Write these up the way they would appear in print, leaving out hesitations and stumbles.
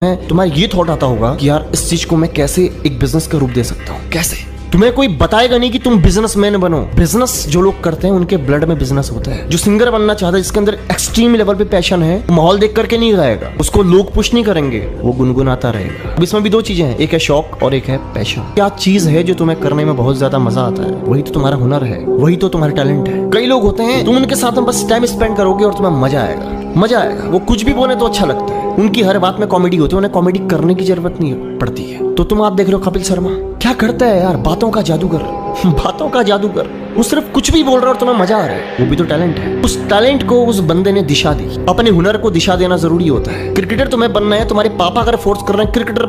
तुम्हारा ये थॉट आता होगा कि यार इस चीज को मैं कैसे एक बिजनेस का रूप दे सकता हूँ, कैसे। तुम्हें कोई बताएगा नहीं कि तुम बिजनेसमैन बनो। बिजनेस जो लोग करते हैं उनके ब्लड में बिजनेस होता है। जो सिंगर बनना चाहता है, जिसके अंदर एक्सट्रीम लेवल पे पैशन है, माहौल देख करके नहीं गाएगा, उसको लोग पुश नहीं करेंगे, वो गुनगुनाता रहेगा। अब इसमें भी दो चीजें हैं, एक है शौक और एक है पैशन। क्या चीज है जो तुम्हें करने में बहुत ज्यादा मजा आता है, वही तो तुम्हारा हुनर है, वही तो तुम्हारा टैलेंट है। कई लोग होते हैं तुम उनके साथ में बस टाइम स्पेंड करोगे और तुम्हें मजा आएगा, मजा आएगा। वो कुछ भी बोले तो अच्छा लगता है, उनकी हर बात में कॉमेडी होती है, उन्हें कॉमेडी करने की जरूरत नहीं पड़ती है। तो तुम आप देख रहे हो कपिल शर्मा क्या करता है यार, बातों का जादूगर, बातों का जादूगर। वो सिर्फ कुछ भी बोल रहा है और तुम्हें मजा आ रहा है, वो भी तो टैलेंट है। उस टैलेंट को उस बंदे ने दिशा दी। अपने हुनर को दिशा देना जरूरी होता है। क्रिकेटर तुम्हें बनना है, तुम्हारे पापा अगर फोर्स कर रहे हैं क्रिकेटर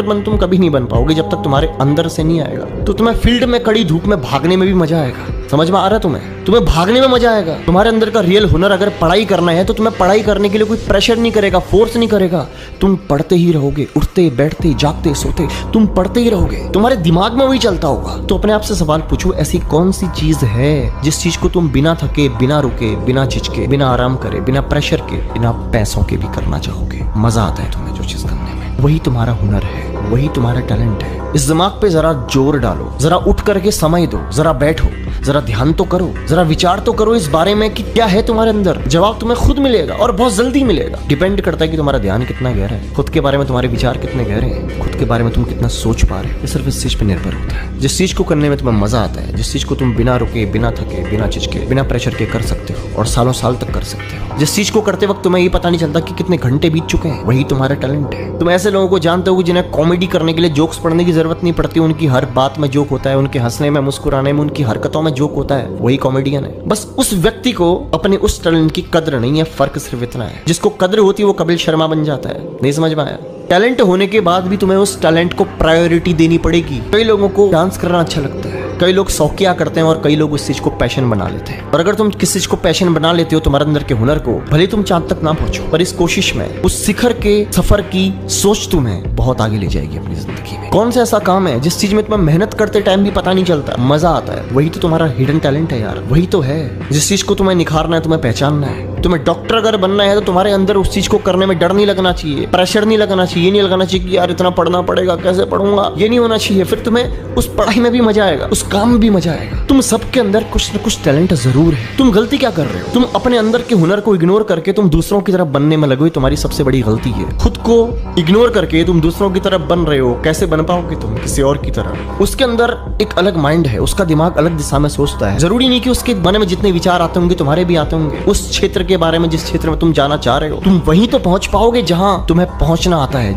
बन, तुम कभी नहीं बन पाओगे जब तक तुम्हारे अंदर से नहीं आएगा। तो तुम्हें फील्ड में कड़ी धूप में भागने में भी मजा आएगा। समझ में आ रहा है तुम्हें भागने में मजा आएगा। तुम्हारे अंदर का रियल हुनर अगर पढ़ाई करना है तो तुम्हें पढ़ाई करने के लिए कोई प्रेशर नहीं करेगा, फोर्स नहीं करेगा। तुम पढ़ते ही रहोगे, उठते बैठते जागते सोते तुम पढ़ते ही रहोगे, तुम्हारे दिमाग में वही चलता होगा। तो अपने आप से सवाल पूछो, ऐसी कौन सी चीज है जिस चीज को तुम बिना थके, बिना रुके, बिना झिझके, बिना आराम करे, बिना प्रेशर के, बिना पैसों के भी करना चाहोगे। मजा आता है तुम्हें जो चीज करने में, वही तुम्हारा हुनर है, वही तुम्हारा टैलेंट है। इस दिमाग पे जरा जोर डालो, जरा उठ करके समय दो, जरा बैठो, जरा ध्यान तो करो, जरा विचार तो करो इस बारे में कि क्या है तुम्हारे अंदर। जवाब तुम्हें खुद मिलेगा और बहुत जल्दी मिलेगा। डिपेंड करता है कि तुम्हारा ध्यान कितना गहरा है, खुद के बारे में तुम्हारे विचार कितने गहरे हैं, खुद के बारे में तुम कितना सोच पा रहे हो। ये सिर्फ इस चीज पे निर्भर होता है। जिस चीज को करने में तुम्हें मजा आता है, जिस चीज को तुम बिना रुके, बिना थके, बिना झिझके, बिना प्रेशर के कर सकते हो और सालों साल तक कर सकते हो, जिस चीज को करते वक्त तुम्हें ये पता नहीं चलता कि कितने घंटे बीत चुके हैं, वही तुम्हारा टैलेंट है। तुम ऐसे लोगों को जानते हो जिन्हें कॉमेडी करने के लिए जोक्स पढ़ने की जरूरत नहीं पड़ती, उनकी हर बात में जोक होता है, उनके हंसने में, मुस्कुराने में, उनकी हरकतों में जोक होता है, वही कॉमेडियन है। बस उस व्यक्ति को अपने उस टैलेंट की कद्र नहीं है, फर्क सिर्फ इतना है। जिसको कद्र होती है वो कपिल शर्मा बन जाता है। नहीं समझ में आया? टैलेंट होने के बाद भी तुम्हें उस टैलेंट को प्रायोरिटी देनी पड़ेगी। कई लोगों को डांस करना अच्छा लगता है, कई लोग शौकिया करते हैं और कई लोग उस चीज को पैशन बना लेते हैं। और अगर तुम किसी चीज को पैशन बना लेते हो, तुम्हारे अंदर के हुनर को, भले तुम चांद तक ना पहुंचो, पर इस कोशिश में, उस शिखर के सफर की सोच तुम्हें बहुत आगे ले जाएगी अपनी जिंदगी में। कौन सा ऐसा काम है जिस चीज में तुम्हें मेहनत करते टाइम भी पता नहीं चलता, मजा आता है, वही तो तुम्हारा हिडन टैलेंट है यार, वही तो है। जिस चीज को तुम्हें निखारना है, तुम्हें पहचानना है। तुम्हें डॉक्टर अगर बनना है तो तुम्हारे अंदर उस चीज को करने में डर नहीं लगना चाहिए, प्रेशर नहीं लगना चाहिए, ये नहीं लगना चाहिए कि यार इतना पढ़ना पड़ेगा, कैसे पढ़ूंगा, ये नहीं होना चाहिए। फिर तुम्हें उस पढ़ाई में भी मजा आएगा, उस काम में भी मजा आएगा। तुम सबके अंदर कुछ न कुछ टैलेंट जरूर है। तुम गलती क्या कर रहे हो? तुम अपने अंदर के हुनर को इग्नोर करके तुम दूसरों की तरफ बनने में लगे हो, तुम्हारी सबसे बड़ी गलती है। खुद को इग्नोर करके तुम दूसरों की तरफ बन रहे हो, कैसे बन पाओगे तुम किसी और की तरह? उसके अंदर एक अलग माइंड है, उसका दिमाग अलग दिशा में सोचता है। जरूरी नहीं कि उसके मन में जितने विचार आते होंगे तुम्हारे भी आते होंगे। उस क्षेत्र के बारे में, जिस क्षेत्र में तुम जाना चाह रहे हो, तुम वहीं तो पहुंच पाओगे जहां तुम्हें पहुंचना आता है।